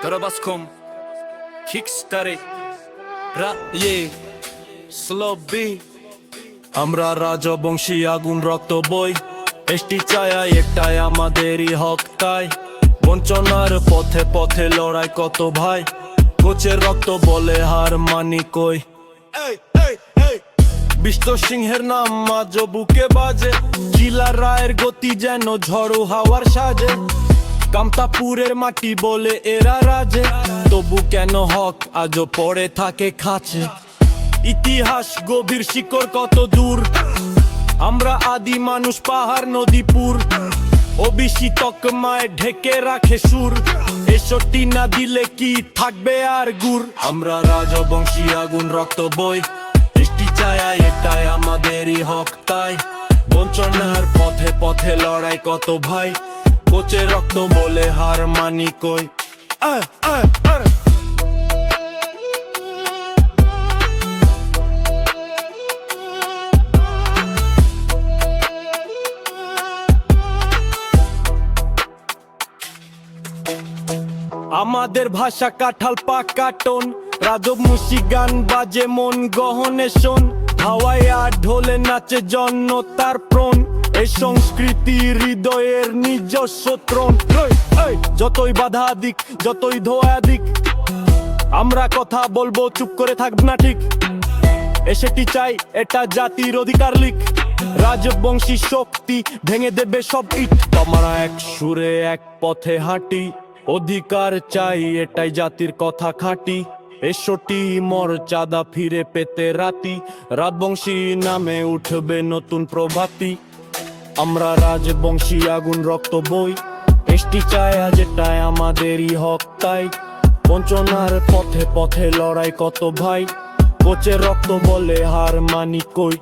Karabaskom Kickstarter Slobi আমরা রাজবংশী আগুন রক্ত বই এসটি চায়া একটাই আমাদেরই হক তাই বঞ্চনার পথে পথে লড়াই কত ভাই কোচের রক্ত বলে হার মানি কই বিষ্ট সিংহের নাম আজ বুকে বাজে জিলা রায়ের গতি যেন ঝড়ো হাওয়ার সাজে কামতাপুরের মাটি বলে এরা রাজে তবু কেন হক আজও পড়ে থাকে খাঁচে ইতিহাস গভীর শিকড় কত দূর আমরা আদি মানুষ পাহাড় নদীপুর ওবিসি তকমায় ঢেকে রাখে সুর এসটি না দিলে কি থাকবে আর গুড় আমরা রাজবংশী আগুন রক্ত বই এসটি চায়া এটাই আমাদেরই হক তাই বঞ্চনার পথে পথে লড়াই কত ভাই কোচের রক্ত বলে হার মানি কই আমাদের ভাষা কাঁঠাল পাকা টোন রাজবংশী গান বাজে মন গহনে শোন হাওয়ায় আর ঢোলে নাচে জনতার প্রণ এই সংস্কৃতি হৃদয়ের নিজস্ব ত্রণ যতই বাধা দিক যতই ধোয়া দিক আমরা কথা বলবো চুপ করে থাকব না ঠিক এসেটি চাই এটা জাতির অধিকার লিখ রাজবংশী শক্তি ভেঙে দেবে সব ইট তোমরা এক সুরে এক পথে হাঁটি অধিকার চাই এটাই জাতির কথা খাঁটি এসটি মর্যাদা ফিরে পেতে রাতি রাজবংশী নামে উঠবে নতুন প্রভাতি আমরা রাজবংশী আগুন রক্ত বই এসটি চায়া যেটাই আমাদেরই হক তাই বঞ্চনার পথে পথে লড়াই কত ভাই কোচের রক্ত বলে হার মানি কই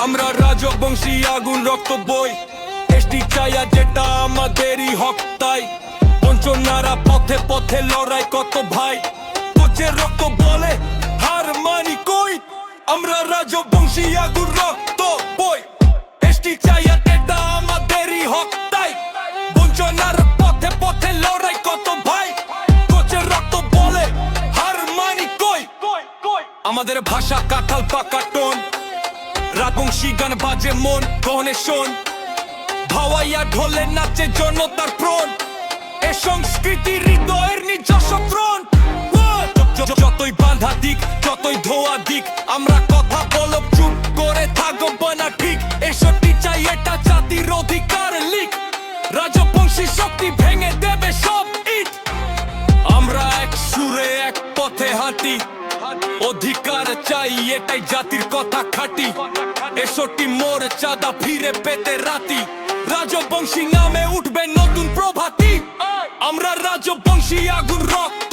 আমরা রাজবংশী আগুন রক্ত বই এসটি চায়া যেটা আমাদেরই হক তাই বঞ্চনারা পথে পথে লড়াই কত ভাই কোচের রক্ত বলে হার মানি কই আমরা রাজবংশী আগুন রক্ত বই এসটি চায়া যেটা আমাদেরই হক তাই বঞ্চনারা পথে পথে লড়াই কত ভাই কোচের রক্ত বলে হার মানি কই আমাদের ভাষা কাঁঠাল পাকা টোন রাজবংশী গান বাজে মন গহনে শোন ভাওয়াইয়া ঢোলে নাচে জনতার প্রণ এ সংস্কৃতি হৃদয়ের নিজস্ব ত্রণ যতই বাধা দিক যতই ধোয়া দিক আমরা কথা বলব চুপ করে থাকব না ঠিক এসটি চাই এটা জাতির অধিকার লিখ রাজবংশী শক্তি ভেঙে দেবে সব ইট আমরা এক সুরে এক পথে হাঁটি অধিকার চাই এটাই জাতির কথা খাঁটি এসটি মর্যাদা ফিরে পেতে রাতি রাজবংশী নামে উঠবে নতুন প্রভাতি আমরা রাজবংশী আগুন রক্ত